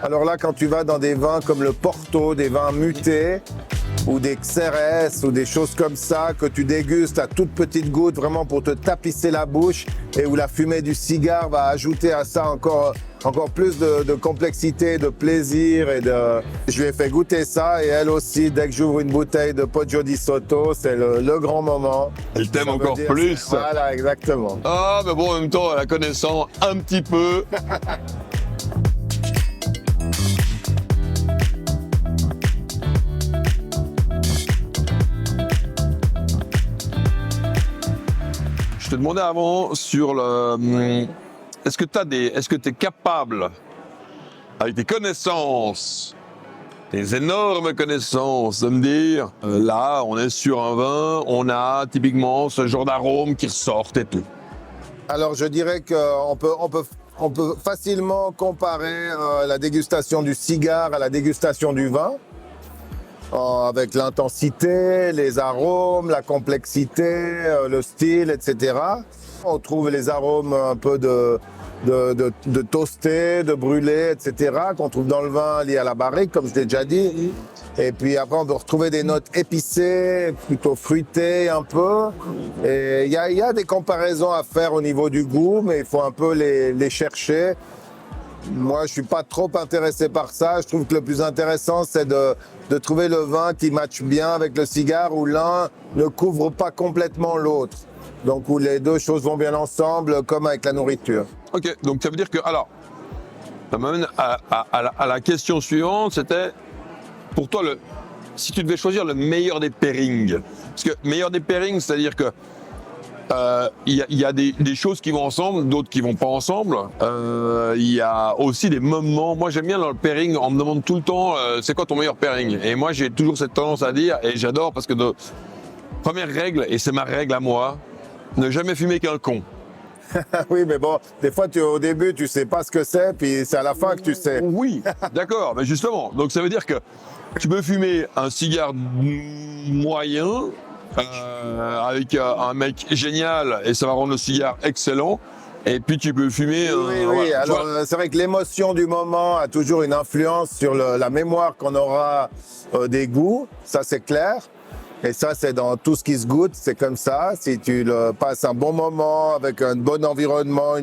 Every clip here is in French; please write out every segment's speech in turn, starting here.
Alors là, quand tu vas dans des vins comme le Porto, des vins mutés, ou des Xérès, ou des choses comme ça, que tu dégustes à toute petite goutte, vraiment pour te tapisser la bouche, et où la fumée du cigare va ajouter à ça encore plus de complexité, de plaisir. Je lui ai fait goûter ça, et elle aussi, dès que j'ouvre une bouteille de Poggio di Sotto, c'est le grand moment. Elle t'aime Ça veut encore dire, plus. Voilà, exactement. Ah, mais bon, en même temps, la connaissant un petit peu. Je te demandais avant sur le... Est-ce que tu es capable, avec tes connaissances, tes énormes connaissances, de me dire, là, on est sur un vin, on a typiquement ce genre d'arôme qui ressortent et tout. Alors, je dirais qu'on peut facilement comparer la dégustation du cigare à la dégustation du vin, avec l'intensité, les arômes, la complexité, le style, etc. On trouve les arômes un peu de toasté, de brûlé, etc., qu'on trouve dans le vin lié à la barrique, comme je l'ai déjà dit. Et puis après, on peut retrouver des notes épicées, plutôt fruitées un peu. Et il y a des comparaisons à faire au niveau du goût, mais il faut un peu les chercher. Moi, je suis pas trop intéressé par ça. Je trouve que le plus intéressant, c'est de trouver le vin qui matche bien avec le cigare, où l'un ne couvre pas complètement l'autre. Donc, où les deux choses vont bien ensemble, comme avec la nourriture. Ok, donc ça veut dire que, alors, ça m'amène à la question suivante, c'était, pour toi, si tu devais choisir le meilleur des pairings, parce que meilleur des pairings, c'est-à-dire que il y a des choses qui vont ensemble, d'autres qui vont pas ensemble. Il y a aussi des moments. Moi, j'aime bien dans le pairing, on me demande tout le temps, c'est quoi ton meilleur pairing? Et moi, j'ai toujours cette tendance à dire, et j'adore parce que première règle, et c'est ma règle à moi, ne jamais fumer qu'un con. Oui, mais bon, des fois, au début, tu sais pas ce que c'est, puis c'est à la fin que tu sais. Oui, d'accord, mais justement. Donc ça veut dire que tu peux fumer un cigare moyen avec un mec génial et ça va rendre le cigare excellent. Et puis tu peux fumer. Oui. Voilà, Alors c'est vrai que l'émotion du moment a toujours une influence sur la mémoire qu'on aura des goûts, ça c'est clair. Et ça, c'est dans tout ce qui se goûte, c'est comme ça. Si tu passes un bon moment avec un bon environnement,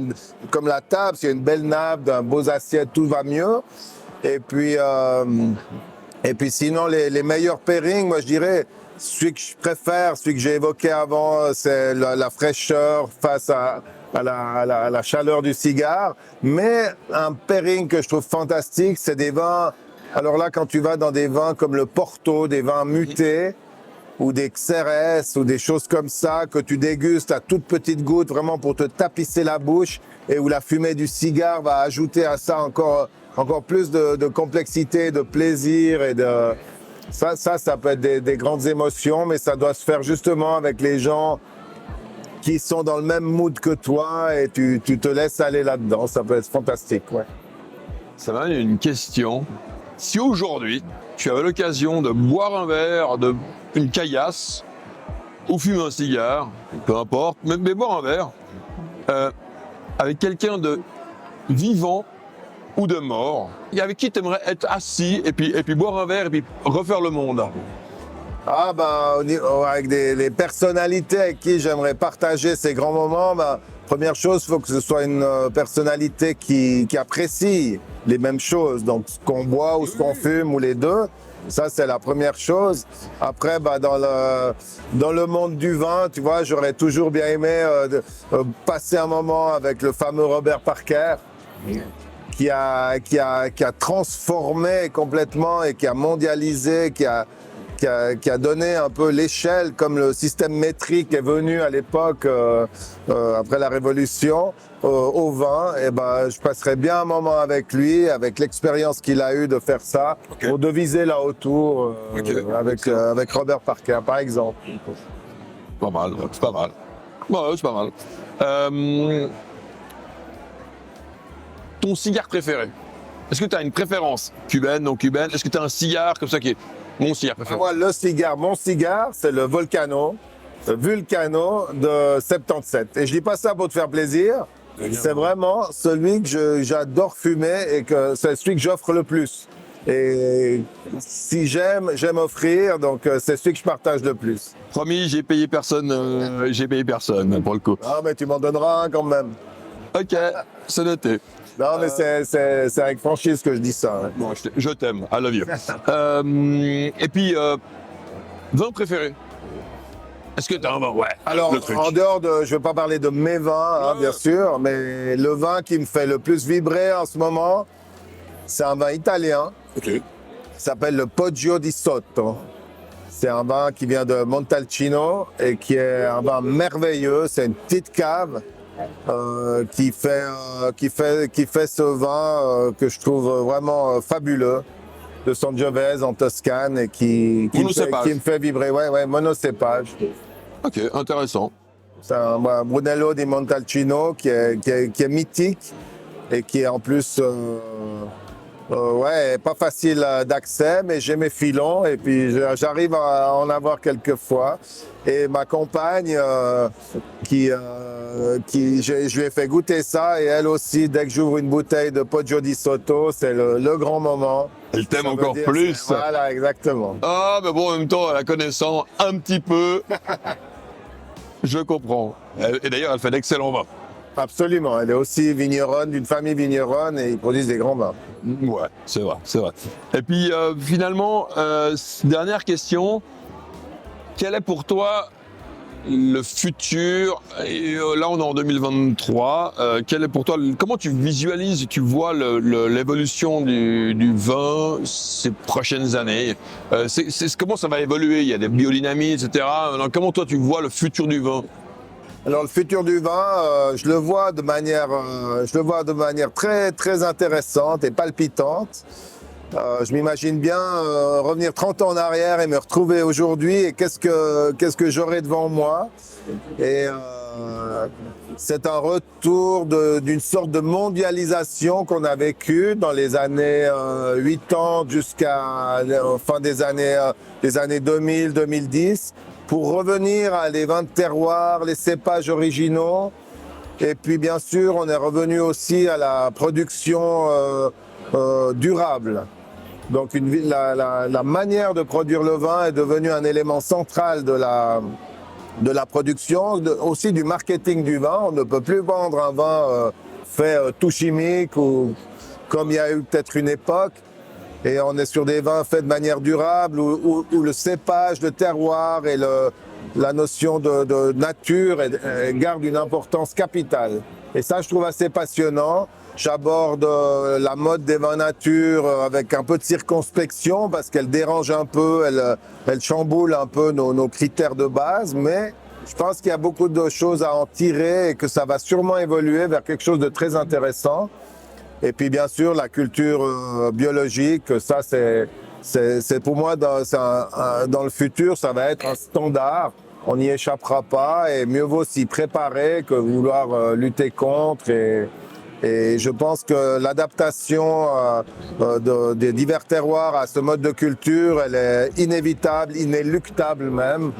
comme la table, s'il y a une belle nappe, d'un beaux assiettes, tout va mieux. Et puis sinon, les meilleurs pairings, moi je dirais, celui que je préfère, celui que j'ai évoqué avant, c'est la fraîcheur face à la chaleur du cigare. Mais un pairing que je trouve fantastique, c'est des vins. Alors là, quand tu vas dans des vins comme le Porto, des vins mutés, ou des Xérès, ou des choses comme ça, que tu dégustes à toute petite goutte, vraiment pour te tapisser la bouche, et où la fumée du cigare va ajouter à ça encore plus de complexité, de plaisir, et ça peut être des grandes émotions, mais ça doit se faire justement avec les gens qui sont dans le même mood que toi, et tu te laisses aller là-dedans, ça peut être fantastique, ouais. ça m'amène à une question. Si aujourd'hui, tu avais l'occasion de boire un verre, une caillasse, ou fumer un cigare, peu importe, mais boire un verre, avec quelqu'un de vivant ou de mort, et avec qui tu aimerais être assis et puis boire un verre et puis refaire le monde. Ah avec les personnalités avec qui j'aimerais partager ces grands moments, première chose, il faut que ce soit une personnalité qui apprécie les mêmes choses, donc ce qu'on boit ou ce qu'on fume ou les deux. Ça, c'est la première chose. Après, dans le monde du vin, tu vois, j'aurais toujours bien aimé passer un moment avec le fameux Robert Parker, qui a transformé complètement et qui a mondialisé, qui a donné un peu l'échelle, comme le système métrique est venu à l'époque, après la Révolution, au vin. Et je passerais bien un moment avec lui, avec l'expérience qu'il a eue de faire ça, pour deviser là autour, avec Robert Parker, par exemple. Pas mal, c'est pas mal. Ouais, c'est pas mal. Ton cigare préféré? Est-ce que tu as une préférence cubaine, non cubaine? Est-ce que tu as un cigare comme ça qui est mon cigare préféré? Moi, mon cigare, c'est le Vulcano de 77. Et je dis pas ça pour te faire plaisir. C'est vraiment celui que j'adore fumer et que c'est celui que j'offre le plus. Et si j'aime offrir, donc c'est celui que je partage le plus. Promis, j'ai payé personne pour le coup. Ah, mais tu m'en donneras un quand même. Ok, c'est noté. Non, mais c'est avec franchise que je dis ça. Hein. Bon, je t'aime, I love you. Et puis, vin préféré? Est-ce que t'as un vin? Ouais. Alors, le truc. en dehors de, je ne vais pas parler de mes vins, hein, bien sûr, mais le vin qui me fait le plus vibrer en ce moment, c'est un vin italien. Ok. Il s'appelle le Poggio di Sotto. C'est un vin qui vient de Montalcino et qui est un vin merveilleux. C'est une petite cave qui fait ce vin que je trouve vraiment fabuleux de Sangiovese en Toscane et qui me fait vibrer. Ouais, monocépage. Ok, intéressant. C'est un Brunello di Montalcino qui est mythique et qui est en plus pas facile d'accès, mais j'ai mes filons et puis j'arrive à en avoir quelques fois. Et ma compagne, je lui ai fait goûter ça et elle aussi, dès que j'ouvre une bouteille de Poggio di Sotto, c'est le grand moment. Elle t'aime encore plus. Voilà, exactement. Ah, mais bon, en même temps, la connaissant un petit peu, je comprends. Et d'ailleurs, elle fait d'excellents vins. Absolument, elle est aussi vigneronne, d'une famille vigneronne et ils produisent des grands vins. Ouais, c'est vrai. Et puis, finalement, dernière question. Quel est pour toi le futur? Et, là, on est en 2023. Quel est pour toi, comment tu visualises, tu vois l'évolution du vin ces prochaines années? Comment ça va évoluer? Il y a des biodynamiques, etc. Donc, comment toi, tu vois le futur du vin? Alors le futur du vin, je le vois de manière très très intéressante et palpitante. Je m'imagine bien revenir 30 ans en arrière et me retrouver aujourd'hui et qu'est-ce que j'aurai devant moi. Et c'est un retour d'une sorte de mondialisation qu'on a vécue dans les années 80 jusqu'à la fin des années 2000-2010. Pour revenir à les vins de terroir, les cépages originaux. Et puis bien sûr, on est revenu aussi à la production durable. Donc la manière de produire le vin est devenue un élément central de la production, aussi du marketing du vin. On ne peut plus vendre un vin fait tout chimique ou comme il y a eu peut-être une époque. Et on est sur des vins faits de manière durable où le cépage, le terroir et la notion de nature garde une importance capitale. Et ça, je trouve assez passionnant. J'aborde la mode des vins nature avec un peu de circonspection parce qu'elle dérange un peu, elle chamboule un peu nos critères de base, mais je pense qu'il y a beaucoup de choses à en tirer et que ça va sûrement évoluer vers quelque chose de très intéressant. Et puis bien sûr la culture biologique, ça c'est pour moi dans le futur ça va être un standard. On n'y échappera pas et mieux vaut s'y préparer que vouloir lutter contre. Et je pense que l'adaptation des divers terroirs à ce mode de culture, elle est inévitable, inéluctable même,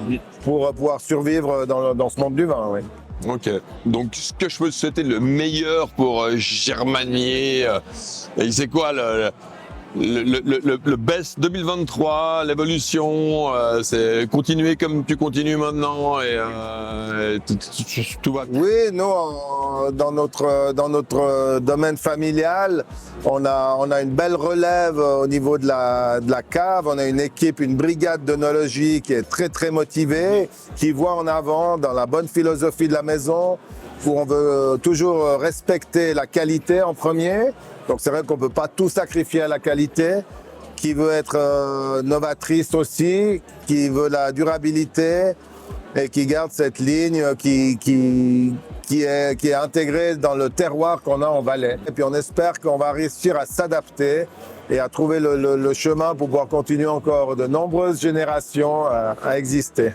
pour pouvoir survivre dans ce monde du vin. Oui. Ok, donc ce que je peux te souhaiter le meilleur pour Germanier, c'est quoi le best 2023, l'évolution, c'est continuer comme tu continues maintenant et tout va bien. Oui, nous, dans notre domaine familial, on a une belle relève au niveau de la cave. On a une équipe, une brigade d'œnologie qui est très très motivée, qui voit en avant dans la bonne philosophie de la maison, où on veut toujours respecter la qualité en premier. Donc c'est vrai qu'on ne peut pas tout sacrifier à la qualité, qui veut être novatrice aussi, qui veut la durabilité et qui garde cette ligne qui est intégrée dans le terroir qu'on a en Valais. Et puis on espère qu'on va réussir à s'adapter et à trouver le chemin pour pouvoir continuer encore de nombreuses générations à exister.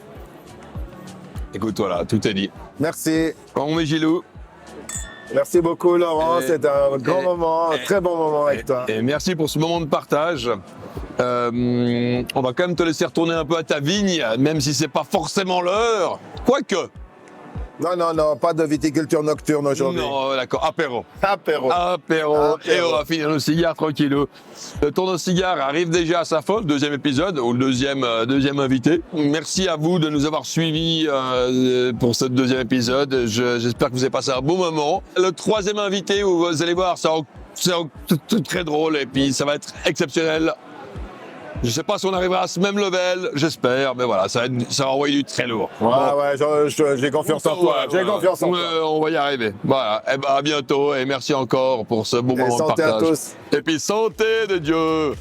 Écoute, voilà, tout est dit. Merci. On est Gilou. Merci beaucoup Laurent, c'était un grand moment, un très bon moment avec toi. Et merci pour ce moment de partage. On va quand même te laisser retourner un peu à ta vigne, même si c'est pas forcément l'heure. Quoique, Non, pas de viticulture nocturne aujourd'hui. Non, d'accord, apéro. Apéro. Apéro. Et on va finir le cigare tranquillou. Le tour de cigare arrive déjà à sa fin, deuxième épisode, ou le deuxième invité. Merci à vous de nous avoir suivis pour ce deuxième épisode. J'espère que vous avez passé un bon moment. Le troisième invité, vous allez voir, c'est très drôle et puis ça va être exceptionnel. Je sais pas si on arrivera à ce même level, j'espère, mais voilà, ça va envoyer du très lourd. Ouais, j'ai confiance en toi. J'ai confiance en toi. On va y arriver. Voilà, et ben à bientôt et merci encore pour ce bon moment de Santé à partage. tous. Et puis santé de Dieu.